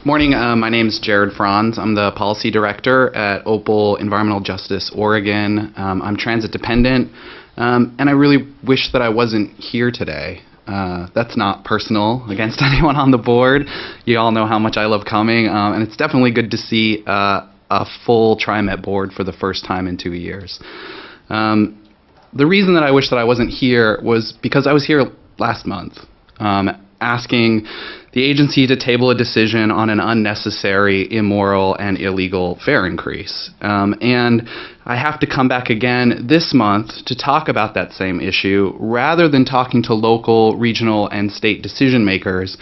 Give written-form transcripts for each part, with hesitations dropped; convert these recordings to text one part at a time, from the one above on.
Morning, my name is Jared Franz. I'm the Policy Director at Opal Environmental Justice Oregon. I'm transit dependent, and I really wish that I wasn't here today. That's not personal against anyone on the board. You all know how much I love coming, and it's definitely good to see a full Trimet board for the first time in 2 years. The reason that I wish that I wasn't here was because I was here last month, asking the agency to table a decision on an unnecessary, immoral, and illegal fare increase. And I have to come back again this month to talk about that same issue rather than talking to local, regional, and state decision makers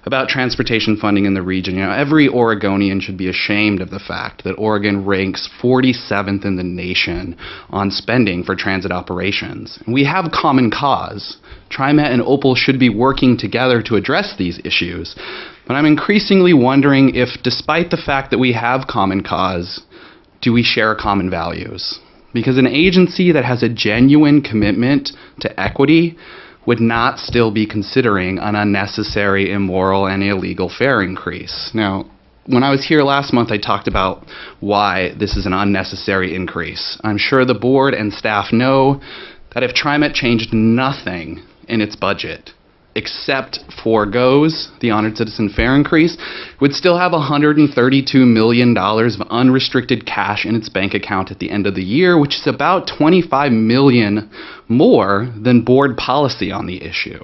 about transportation funding in the region. You know, every Oregonian should be ashamed of the fact that Oregon ranks 47th in the nation on spending for transit operations. And we have common cause. Trimet and Opal should be working together to address these issues. But I'm increasingly wondering if, despite the fact that we have common cause, do we share common values? Because an agency that has a genuine commitment to equity would not still be considering an unnecessary, immoral, and illegal fare increase. Now, when I was here last month, I talked about why this is an unnecessary increase. I'm sure the board and staff know that if Trimet changed nothing in its budget, except forgoes the honored citizen fare increase, would still have $132 million of unrestricted cash in its bank account at the end of the year, which is about $25 million more than board policy on the issue.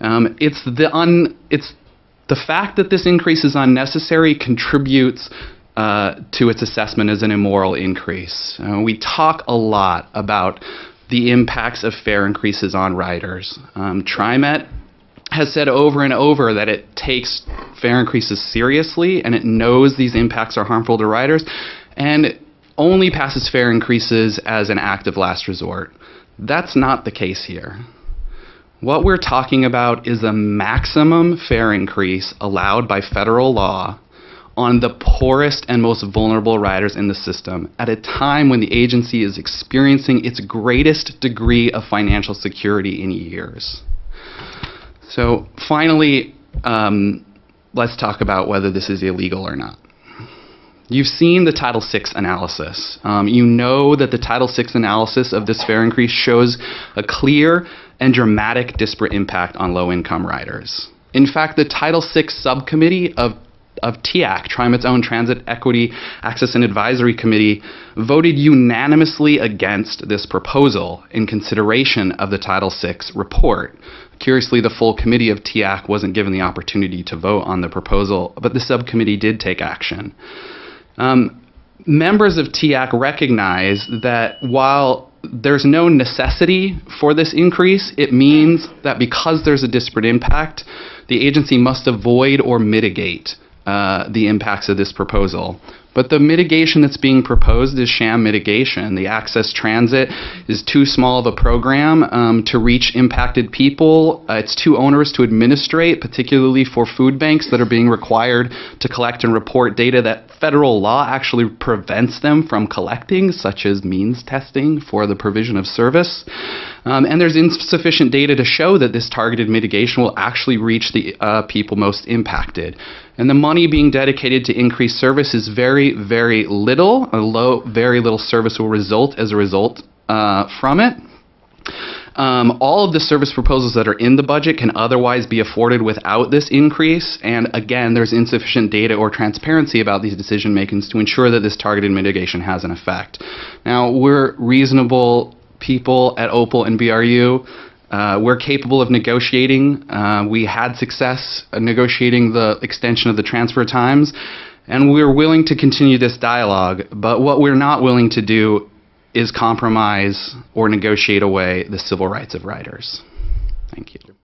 It's the fact that this increase is unnecessary contributes to its assessment as an immoral increase. We talk a lot about the impacts of fare increases on riders. Trimet has said over and over that it takes fare increases seriously and it knows these impacts are harmful to riders and only passes fare increases as an act of last resort. That's not the case here. What we're talking about is a maximum fare increase allowed by federal law on the poorest and most vulnerable riders in the system at a time when the agency is experiencing its greatest degree of financial security in years. So finally, let's talk about whether this is illegal or not. You've seen the Title VI analysis. You know that the Title VI analysis of this fare increase shows a clear and dramatic disparate impact on low-income riders. In fact, the Title VI subcommittee of TEAC, Trimet's own Transit Equity Access and Advisory Committee, voted unanimously against this proposal in consideration of the Title VI report. Curiously, the full committee of TEAC wasn't given the opportunity to vote on the proposal, but the subcommittee did take action. Members of TEAC recognize that while there's no necessity for this increase, it means that because there's a disparate impact, the agency must avoid or mitigate the impacts of this proposal. But the mitigation that's being proposed is sham mitigation. The Access Transit is too small of a program to reach impacted people. It's too onerous to administrate, particularly for food banks that are being required to collect and report data that federal law actually prevents them from collecting, such as means testing for the provision of service. And there's insufficient data to show that this targeted mitigation will actually reach the people most impacted. And the money being dedicated to increased service is very, very little. Very little service will result as a result from it. All of the service proposals that are in the budget can otherwise be afforded without this increase. And again, there's insufficient data or transparency about these decision makings to ensure that this targeted mitigation has an effect. Now, we're reasonable people at Opal and BRU. We're capable of negotiating. We had success negotiating the extension of the transfer times, and we're willing to continue this dialogue. But what we're not willing to do is compromise or negotiate away the civil rights of riders. Thank you.